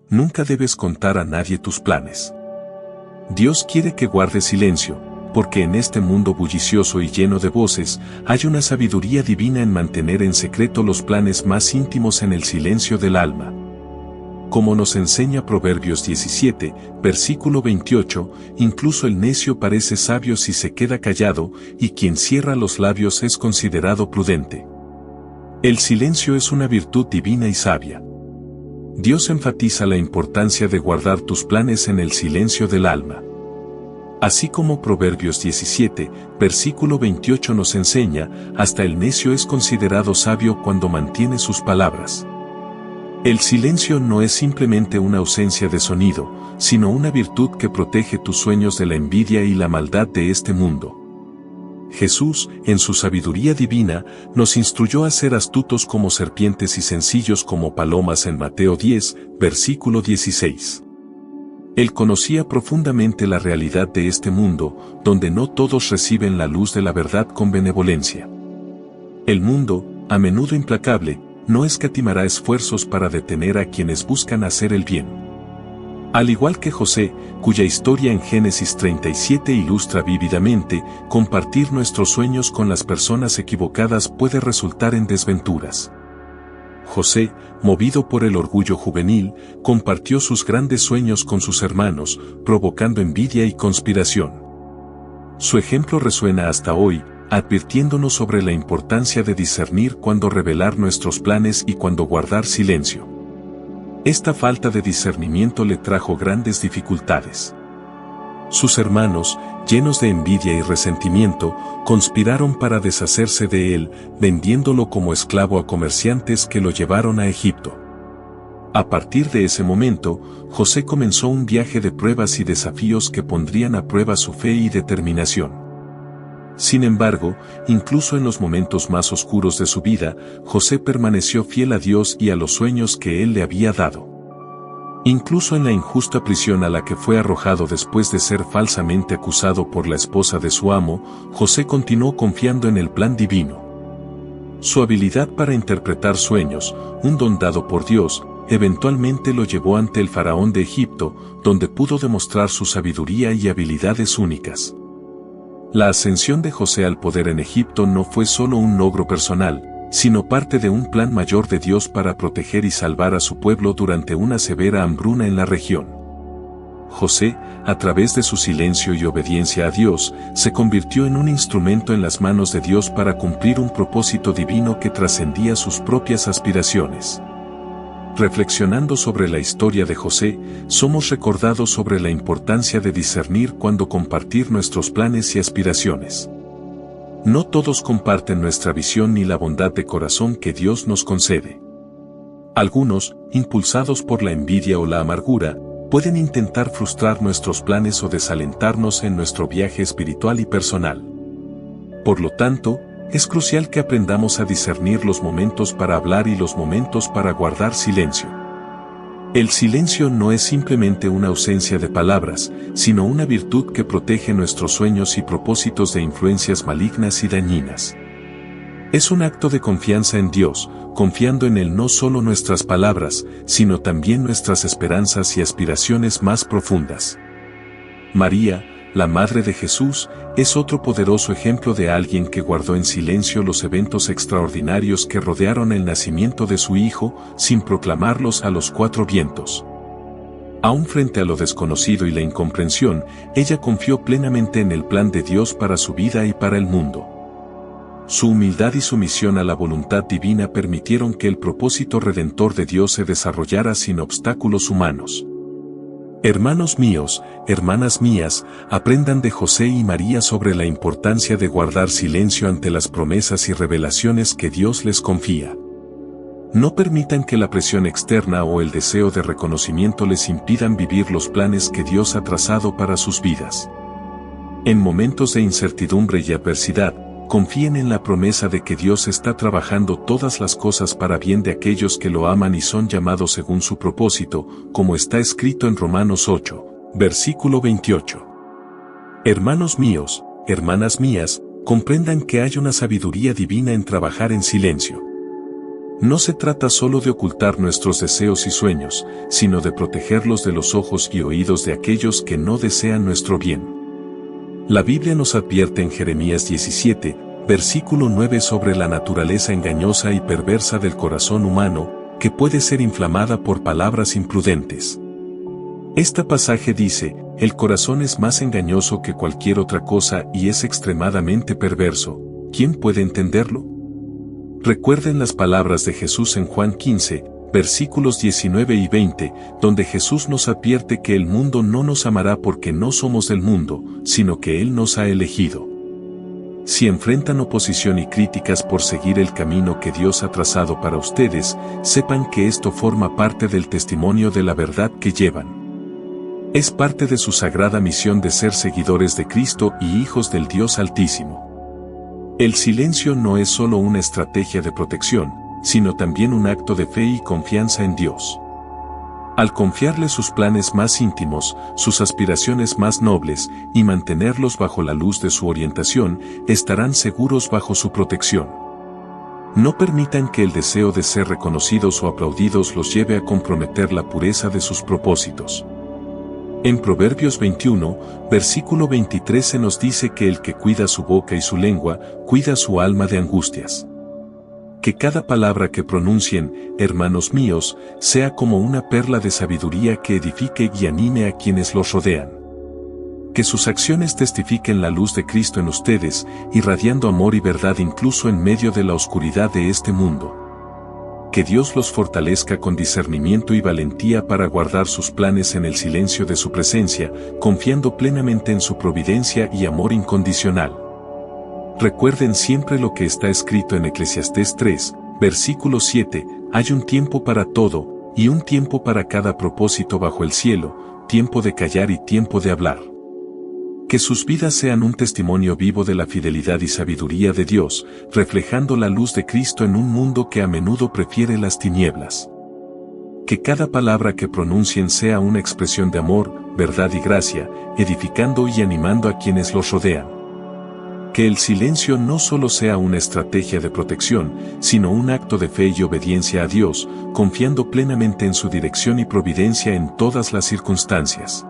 Nunca debes contar a nadie tus planes. Dios quiere que guardes silencio, porque en este mundo bullicioso y lleno de voces, hay una sabiduría divina en mantener en secreto los planes más íntimos en el silencio del alma. Como nos enseña Proverbios 17, versículo 28, incluso el necio parece sabio si se queda callado, y quien cierra los labios es considerado prudente. El silencio es una virtud divina y sabia. Dios enfatiza la importancia de guardar tus planes en el silencio del alma. Así como Proverbios 17, versículo 28 nos enseña, hasta el necio es considerado sabio cuando mantiene sus palabras. El silencio no es simplemente una ausencia de sonido, sino una virtud que protege tus sueños de la envidia y la maldad de este mundo. Jesús, en su sabiduría divina, nos instruyó a ser astutos como serpientes y sencillos como palomas en Mateo 10, versículo 16. Él conocía profundamente la realidad de este mundo, donde no todos reciben la luz de la verdad con benevolencia. El mundo, a menudo implacable, no escatimará esfuerzos para detener a quienes buscan hacer el bien. Al igual que José, cuya historia en Génesis 37 ilustra vívidamente, compartir nuestros sueños con las personas equivocadas puede resultar en desventuras. José, movido por el orgullo juvenil, compartió sus grandes sueños con sus hermanos, provocando envidia y conspiración. Su ejemplo resuena hasta hoy, advirtiéndonos sobre la importancia de discernir cuándo revelar nuestros planes y cuándo guardar silencio. Esta falta de discernimiento le trajo grandes dificultades. Sus hermanos, llenos de envidia y resentimiento, conspiraron para deshacerse de él, vendiéndolo como esclavo a comerciantes que lo llevaron a Egipto. A partir de ese momento, José comenzó un viaje de pruebas y desafíos que pondrían a prueba su fe y determinación. Sin embargo, incluso en los momentos más oscuros de su vida, José permaneció fiel a Dios y a los sueños que Él le había dado. Incluso en la injusta prisión a la que fue arrojado después de ser falsamente acusado por la esposa de su amo, José continuó confiando en el plan divino. Su habilidad para interpretar sueños, un don dado por Dios, eventualmente lo llevó ante el faraón de Egipto, donde pudo demostrar su sabiduría y habilidades únicas. La ascensión de José al poder en Egipto no fue solo un logro personal, sino parte de un plan mayor de Dios para proteger y salvar a su pueblo durante una severa hambruna en la región. José, a través de su silencio y obediencia a Dios, se convirtió en un instrumento en las manos de Dios para cumplir un propósito divino que trascendía sus propias aspiraciones. Reflexionando sobre la historia de José, somos recordados sobre la importancia de discernir cuándo compartir nuestros planes y aspiraciones. No todos comparten nuestra visión ni la bondad de corazón que Dios nos concede. Algunos, impulsados por la envidia o la amargura, pueden intentar frustrar nuestros planes o desalentarnos en nuestro viaje espiritual y personal. Por lo tanto, es crucial que aprendamos a discernir los momentos para hablar y los momentos para guardar silencio. El silencio no es simplemente una ausencia de palabras, sino una virtud que protege nuestros sueños y propósitos de influencias malignas y dañinas. Es un acto de confianza en Dios, confiando en Él no solo nuestras palabras, sino también nuestras esperanzas y aspiraciones más profundas. María, la Madre de Jesús, es otro poderoso ejemplo de alguien que guardó en silencio los eventos extraordinarios que rodearon el nacimiento de su Hijo, sin proclamarlos a los cuatro vientos. Aún frente a lo desconocido y la incomprensión, ella confió plenamente en el plan de Dios para su vida y para el mundo. Su humildad y sumisión a la voluntad divina permitieron que el propósito redentor de Dios se desarrollara sin obstáculos humanos. Hermanos míos, hermanas mías, aprendan de José y María sobre la importancia de guardar silencio ante las promesas y revelaciones que Dios les confía. No permitan que la presión externa o el deseo de reconocimiento les impidan vivir los planes que Dios ha trazado para sus vidas. En momentos de incertidumbre y adversidad, confíen en la promesa de que Dios está trabajando todas las cosas para bien de aquellos que lo aman y son llamados según su propósito, como está escrito en Romanos 8, versículo 28. Hermanos míos, hermanas mías, comprendan que hay una sabiduría divina en trabajar en silencio. No se trata solo de ocultar nuestros deseos y sueños, sino de protegerlos de los ojos y oídos de aquellos que no desean nuestro bien. La Biblia nos advierte en Jeremías 17, versículo 9 sobre la naturaleza engañosa y perversa del corazón humano, que puede ser inflamada por palabras imprudentes. Este pasaje dice, el corazón es más engañoso que cualquier otra cosa y es extremadamente perverso. ¿Quién puede entenderlo? Recuerden las palabras de Jesús en Juan 15, versículos 19 y 20, donde Jesús nos advierte que el mundo no nos amará porque no somos del mundo, sino que Él nos ha elegido. Si enfrentan oposición y críticas por seguir el camino que Dios ha trazado para ustedes, sepan que esto forma parte del testimonio de la verdad que llevan. Es parte de su sagrada misión de ser seguidores de Cristo y hijos del Dios Altísimo. El silencio no es solo una estrategia de protección, sino también un acto de fe y confianza en Dios. Al confiarle sus planes más íntimos, sus aspiraciones más nobles, y mantenerlos bajo la luz de su orientación, estarán seguros bajo su protección. No permitan que el deseo de ser reconocidos o aplaudidos los lleve a comprometer la pureza de sus propósitos. En Proverbios 21, versículo 23 se nos dice que el que cuida su boca y su lengua, cuida su alma de angustias. Que cada palabra que pronuncien, hermanos míos, sea como una perla de sabiduría que edifique y anime a quienes los rodean. Que sus acciones testifiquen la luz de Cristo en ustedes, irradiando amor y verdad incluso en medio de la oscuridad de este mundo. Que Dios los fortalezca con discernimiento y valentía para guardar sus planes en el silencio de su presencia, confiando plenamente en su providencia y amor incondicional. Recuerden siempre lo que está escrito en Eclesiastés 3, versículo 7, hay un tiempo para todo, y un tiempo para cada propósito bajo el cielo, tiempo de callar y tiempo de hablar. Que sus vidas sean un testimonio vivo de la fidelidad y sabiduría de Dios, reflejando la luz de Cristo en un mundo que a menudo prefiere las tinieblas. Que cada palabra que pronuncien sea una expresión de amor, verdad y gracia, edificando y animando a quienes los rodean. Que el silencio no solo sea una estrategia de protección, sino un acto de fe y obediencia a Dios, confiando plenamente en su dirección y providencia en todas las circunstancias.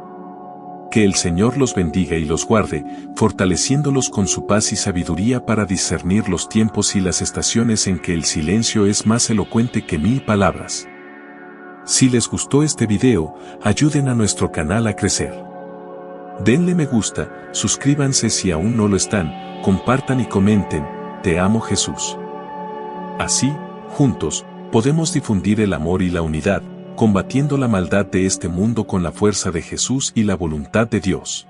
Que el Señor los bendiga y los guarde, fortaleciéndolos con su paz y sabiduría para discernir los tiempos y las estaciones en que el silencio es más elocuente que 1000 palabras. Si les gustó este video, ayuden a nuestro canal a crecer. Denle me gusta, suscríbanse si aún no lo están, compartan y comenten, te amo Jesús. Así, juntos, podemos difundir el amor y la unidad, combatiendo la maldad de este mundo con la fuerza de Jesús y la voluntad de Dios.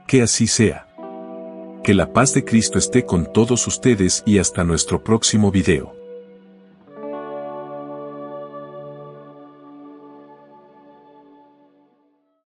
Que así sea. Que la paz de Cristo esté con todos ustedes y hasta nuestro próximo video.